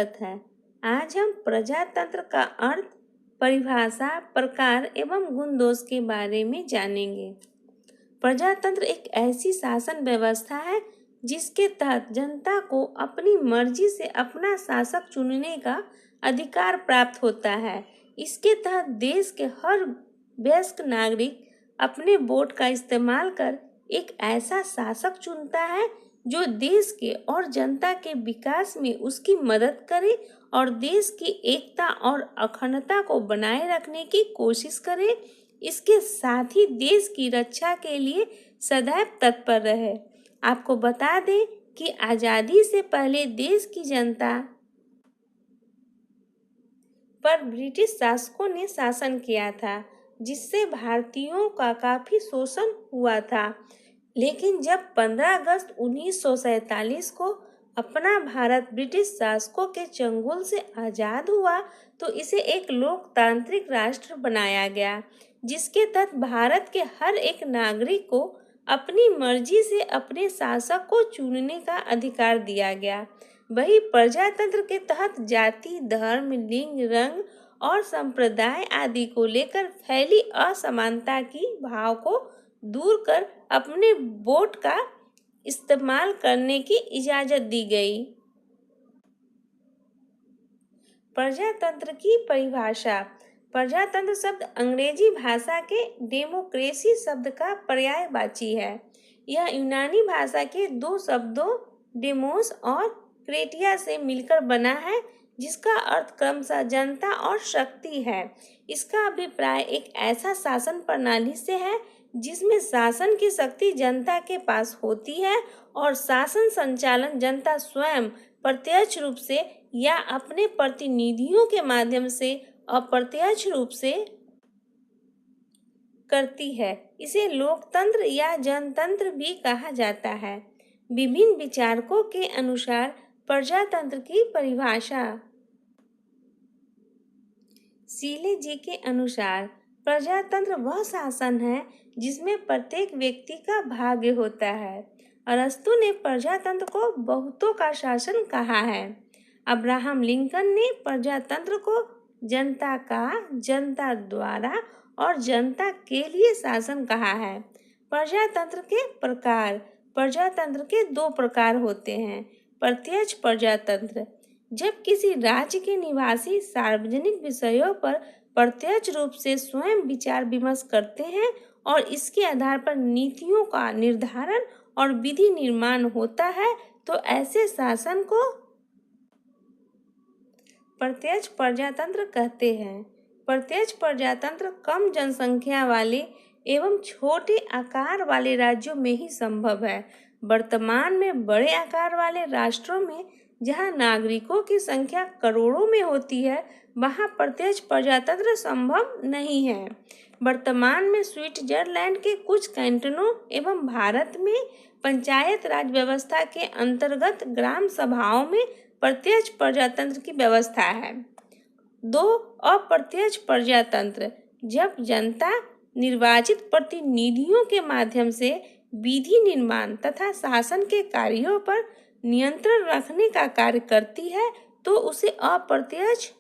है। आज हम प्रजातंत्र का अर्थ, परिभाषा, प्रकार एवं गुण दोष के बारे में जानेंगे। प्रजातंत्र एक ऐसी शासन व्यवस्था है जिसके तहत जनता को अपनी मर्जी से अपना शासक चुनने का अधिकार प्राप्त होता है। इसके तहत देश के हर वयस्क नागरिक अपने वोट का इस्तेमाल कर एक ऐसा शासक चुनता है जो देश के और जनता के विकास में उसकी मदद करे और देश की एकता और अखंडता को बनाए रखने की कोशिश करे। इसके साथ ही देश की रक्षा के लिए सदैव तत्पर रहे। आपको बता दें कि आजादी से पहले देश की जनता पर ब्रिटिश शासकों ने शासन किया था, जिससे भारतीयों का काफी शोषण हुआ था। लेकिन जब 15 अगस्त 1947 को अपना भारत ब्रिटिश शासकों के चंगुल से आजाद हुआ तो इसे एक लोकतांत्रिक राष्ट्र बनाया गया, जिसके तहत भारत के हर एक नागरिक को अपनी मर्जी से अपने शासक को चुनने का अधिकार दिया गया। वही प्रजातंत्र के तहत जाति, धर्म, लिंग, रंग और संप्रदाय आदि को लेकर फैली असमानता की भाव को दूर कर अपने वोट का इस्तेमाल करने की इजाजत दी गई। प्रजातंत्र की परिभाषा। प्रजातंत्र शब्द अंग्रेजी भाषा के डेमोक्रेसी शब्द का पर्यायवाची है। यह यूनानी भाषा के दो शब्दों डेमोस और क्रेटिया से मिलकर बना है, जिसका अर्थ क्रमशः जनता और शक्ति है। इसका अभिप्राय एक ऐसा शासन प्रणाली से है जिसमें शासन की शक्ति जनता के पास होती है और शासन संचालन जनता स्वयं प्रत्यक्ष रूप से या अपने प्रतिनिधियों के माध्यम से अप्रत्यक्ष रूप से करती है। इसे लोकतंत्र या जनतंत्र भी कहा जाता है। विभिन्न विचारकों के अनुसार प्रजातंत्र की परिभाषा। सीले जी के अनुसार प्रजातंत्र वह शासन है जिसमें प्रत्येक व्यक्ति का भाग्य होता है। अरस्तु ने प्रजातंत्र को बहुतों का शासन कहा है। अब्राहम लिंकन ने प्रजातंत्र को जनता का, जनता द्वारा और जनता के लिए शासन कहा है। प्रजातंत्र के प्रकार। प्रजातंत्र के दो प्रकार होते हैं। प्रत्यक्ष प्रजातंत्र, जब किसी राज्य के निवासी सार्वजनिक विषयों पर प्रत्यक्ष रूप से स्वयं विचार विमर्श करते हैं और इसके आधार पर नीतियों का निर्धारण और विधि निर्माण होता है, तो ऐसे शासन को प्रत्यक्ष प्रजातंत्र कहते हैं। प्रत्यक्ष प्रजातंत्र कम जनसंख्या वाले एवं छोटे आकार वाले राज्यों में ही संभव है। वर्तमान में बड़े आकार वाले राष्ट्रों में, जहां नागरिकों की संख्या करोड़ों में होती है, वहां प्रत्यक्ष प्रजातंत्र संभव नहीं है। वर्तमान में स्विट्जरलैंड के कुछ कैंटनों एवं भारत में पंचायत राज व्यवस्था के अंतर्गत ग्राम सभाओं में प्रत्यक्ष प्रजातंत्र की व्यवस्था है। दो अप्रत्यक्ष प्रजातंत्र, जब जनता निर्वाचित प्रतिनिधियों के माध्यम से विधि निर्माण तथा शासन के कार्यों पर नियंत्रण रखने का कार्य करती है, तो उसे अप्रत्यक्ष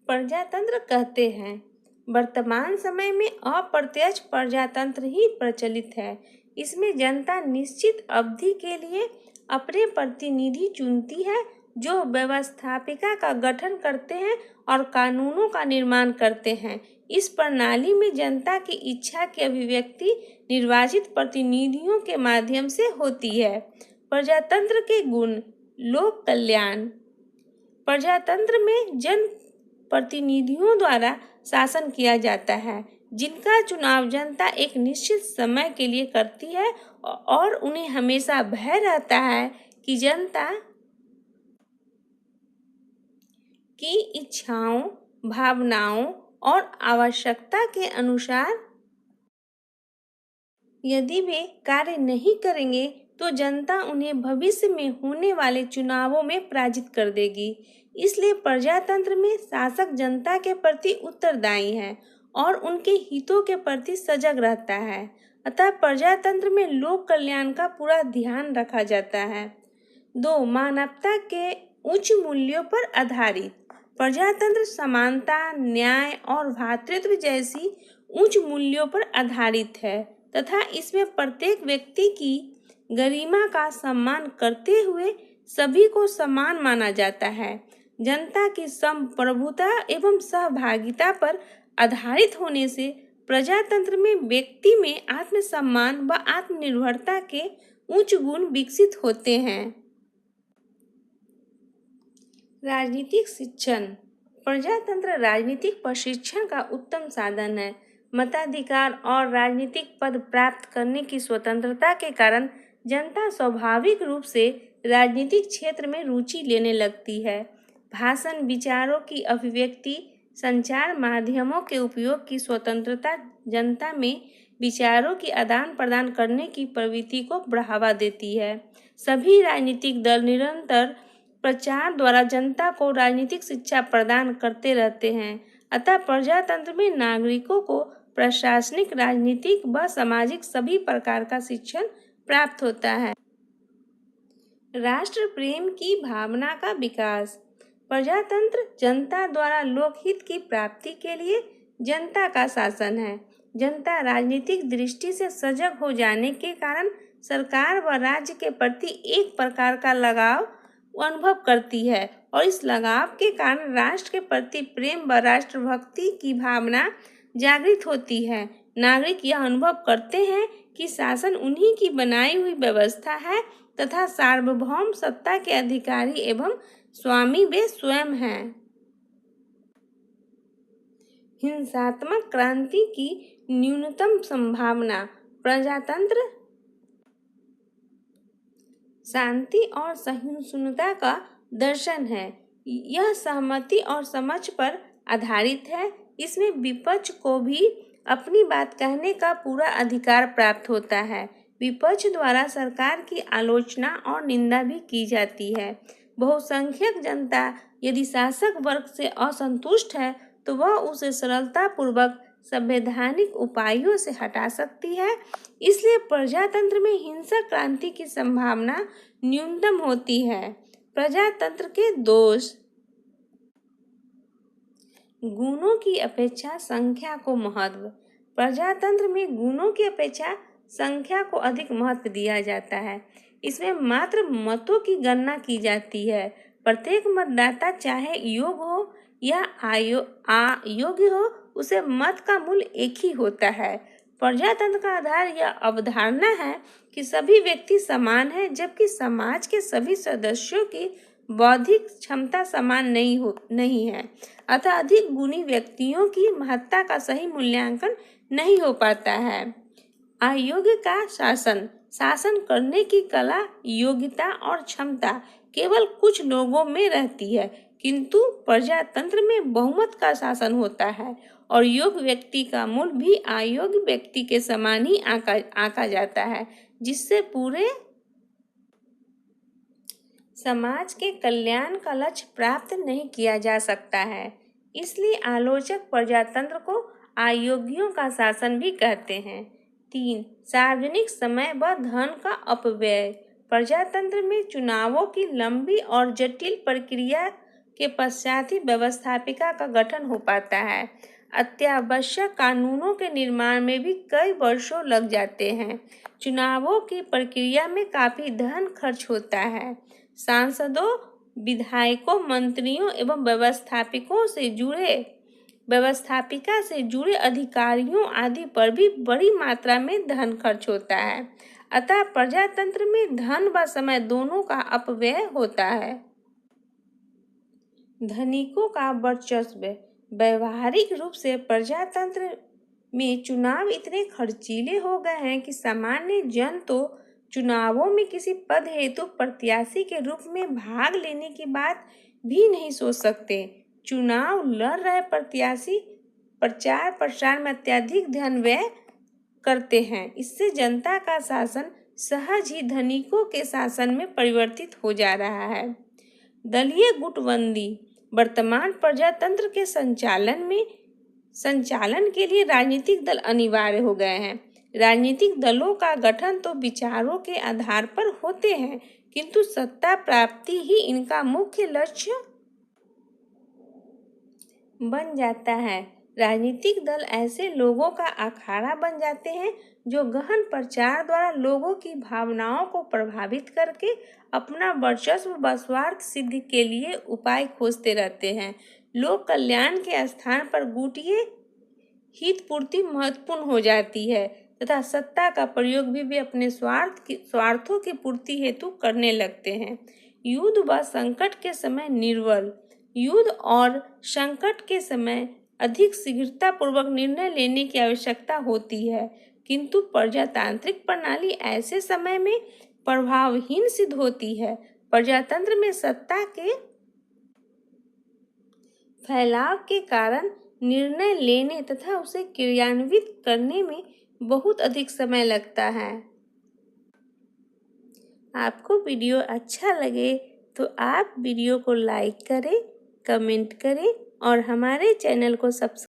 प्रजातंत्र कहते हैं। वर्तमान समय में अप्रत्यक्ष प्रजातंत्र ही प्रचलित है। इसमें जनता निश्चित अवधि के लिए अपने प्रतिनिधि चुनती है, जो व्यवस्थापिका का गठन करते हैं और कानूनों का निर्माण करते हैं। इस प्रणाली में जनता की इच्छा की अभिव्यक्ति निर्वाचित प्रतिनिधियों के माध्यम से होती है। प्रजातंत्र के गुण। लोक कल्याण। प्रजातंत्र में जन प्रतिनिधियों द्वारा शासन किया जाता है, जिनका चुनाव जनता एक निश्चित समय के लिए करती है और उन्हें हमेशा भय रहता है कि जनता की इच्छाओं, भावनाओं और आवश्यकता के अनुसार यदि वे कार्य नहीं करेंगे तो जनता उन्हें भविष्य में होने वाले चुनावों में पराजित कर देगी। इसलिए प्रजातंत्र में शासक जनता के प्रति उत्तरदायी है और उनके हितों के प्रति सजग रहता है। अतः प्रजातंत्र में लोक कल्याण का पूरा ध्यान रखा जाता है। 2. मानवता के उच्च मूल्यों पर आधारित। प्रजातंत्र समानता, न्याय और भ्रातृत्व जैसी उच्च मूल्यों पर आधारित है तथा इसमें प्रत्येक व्यक्ति की गरिमा का सम्मान करते हुए सभी को समान माना जाता है। जनता की संप्रभुता एवं सहभागिता पर आधारित होने से प्रजातंत्र में व्यक्ति में आत्मसम्मान व आत्मनिर्भरता के उच्च गुण विकसित होते हैं। राजनीतिक शिक्षण। प्रजातंत्र राजनीतिक प्रशिक्षण का उत्तम साधन है। मताधिकार और राजनीतिक पद प्राप्त करने की स्वतंत्रता के कारण जनता स्वाभाविक रूप से राजनीतिक क्षेत्र में रुचि लेने लगती है। भाषण, विचारों की अभिव्यक्ति, संचार माध्यमों के उपयोग की स्वतंत्रता जनता में विचारों की आदान प्रदान करने की प्रवृत्ति को बढ़ावा देती है। सभी राजनीतिक दल निरंतर प्रचार द्वारा जनता को राजनीतिक शिक्षा प्रदान करते रहते हैं। अतः प्रजातंत्र में नागरिकों को प्रशासनिक, राजनीतिक व सामाजिक सभी प्रकार का शिक्षण प्राप्त होता है। राष्ट्र प्रेम की भावना का विकास। प्रजातंत्र जनता द्वारा लोकहित की प्राप्ति के लिए जनता का शासन है। जनता राजनीतिक दृष्टि से सजग हो जाने के कारण सरकार व राज्य के प्रति एक प्रकार का लगाव अनुभव करती है और इस लगाव के कारण राष्ट्र के प्रति प्रेम व राष्ट्रभक्ति की भावना जागृत होती है। नागरिक यह अनुभव करते हैं कि शासन उन्हीं की बनाई हुई व्यवस्था है तथा सार्वभौम सत्ता के अधिकारी एवं स्वामी वे स्वयं हैं। हिंसात्मक क्रांति की न्यूनतम संभावना। प्रजातंत्र शांति और सहिष्णुता का दर्शन है। यह सहमति और समझ पर आधारित है। इसमें विपक्ष को भी अपनी बात कहने का पूरा अधिकार प्राप्त होता है। विपक्ष द्वारा सरकार की आलोचना और निंदा भी की जाती है। बहुसंख्यक जनता यदि शासक वर्ग से असंतुष्ट है तो वह उसे सरलतापूर्वक संवैधानिक उपायों से हटा सकती है। इसलिए प्रजातंत्र में हिंसक क्रांति की संभावना न्यूनतम होती है। प्रजातंत्र के दोष। गुणों की अपेक्षा संख्या को महत्व। प्रजातंत्र में गुणों की अपेक्षा संख्या को अधिक महत्व दिया जाता है। इसमें मात्र मतों की गणना की जाती है। प्रत्येक मतदाता चाहे योग्य हो या अयोग्य हो, उसे मत का मूल्य एक ही होता है। प्रजातंत्र का आधार यह अवधारणा है कि सभी व्यक्ति समान हैं, जबकि समाज के सभी सदस्यों की बौद्धिक क्षमता समान नहीं है। अतः अधिक गुणी व्यक्तियों की महत्ता का सही मूल्यांकन नहीं हो पाता है। अयोग्य का शासन करने की कला, योग्यता और क्षमता केवल कुछ लोगों में रहती है, किंतु प्रजातंत्र में बहुमत का शासन होता है और योग्य व्यक्ति का मूल्य भी अयोग्य व्यक्ति के समान ही आंका जाता है, जिससे पूरे समाज के कल्याण का लक्ष्य प्राप्त नहीं किया जा सकता है। इसलिए आलोचक प्रजातंत्र को अयोग्यों का शासन भी कहते हैं। 3. सार्वजनिक समय व धन का अपव्यय। प्रजातंत्र में चुनावों की लंबी और जटिल प्रक्रिया के पश्चात ही व्यवस्थापिका का गठन हो पाता है। अत्यावश्यक कानूनों के निर्माण में भी कई वर्षों लग जाते हैं। चुनावों की प्रक्रिया में काफी धन खर्च होता है। सांसदों, विधायकों, मंत्रियों एवं व्यवस्थापिका से जुड़े अधिकारियों आदि पर भी बड़ी मात्रा में धन खर्च होता है। अतः प्रजातंत्र में धन व समय दोनों का अपव्यय होता है। धनिकों का वर्चस्व। व्यवहारिक रूप से प्रजातंत्र में चुनाव इतने खर्चीले हो गए हैं कि सामान्य जन तो चुनावों में किसी पद हेतु प्रत्याशी के रूप में भाग लेने की बात भी नहीं सोच सकते। चुनाव लड़ रहे प्रत्याशी प्रचार प्रसार में अत्यधिक धन व्यय करते हैं। इससे जनता का शासन सहज ही धनिकों के शासन में परिवर्तित हो जा रहा है। दलीय गुटबंदी। वर्तमान प्रजातंत्र के संचालन के लिए राजनीतिक दल अनिवार्य हो गए हैं। राजनीतिक दलों का गठन तो विचारों के आधार पर होते हैं, किंतु सत्ता प्राप्ति ही इनका मुख्य लक्ष्य बन जाता है। राजनीतिक दल ऐसे लोगों का अखाड़ा बन जाते हैं जो गहन प्रचार द्वारा लोगों की भावनाओं को प्रभावित करके अपना वर्चस्व व स्वार्थ सिद्धि के लिए उपाय खोजते रहते हैं। लोक कल्याण के स्थान पर गुटिये हित पूर्ति महत्वपूर्ण हो जाती है तथा सत्ता का प्रयोग भी वे अपने स्वार्थों की पूर्ति हेतु करने लगते हैं। युद्ध व संकट के समय निर्बल। युद्ध और संकट के समय अधिक शीघ्रता पूर्वक निर्णय लेने की आवश्यकता होती है, किंतु प्रजातांत्रिक प्रणाली ऐसे समय में प्रभावहीन सिद्ध होती है। प्रजातंत्र में सत्ता के फैलाव के कारण निर्णय लेने तथा उसे क्रियान्वित करने में बहुत अधिक समय लगता है। आपको वीडियो अच्छा लगे तो आप वीडियो को लाइक करें, कमेंट करें और हमारे चैनल को सब्सक्राइब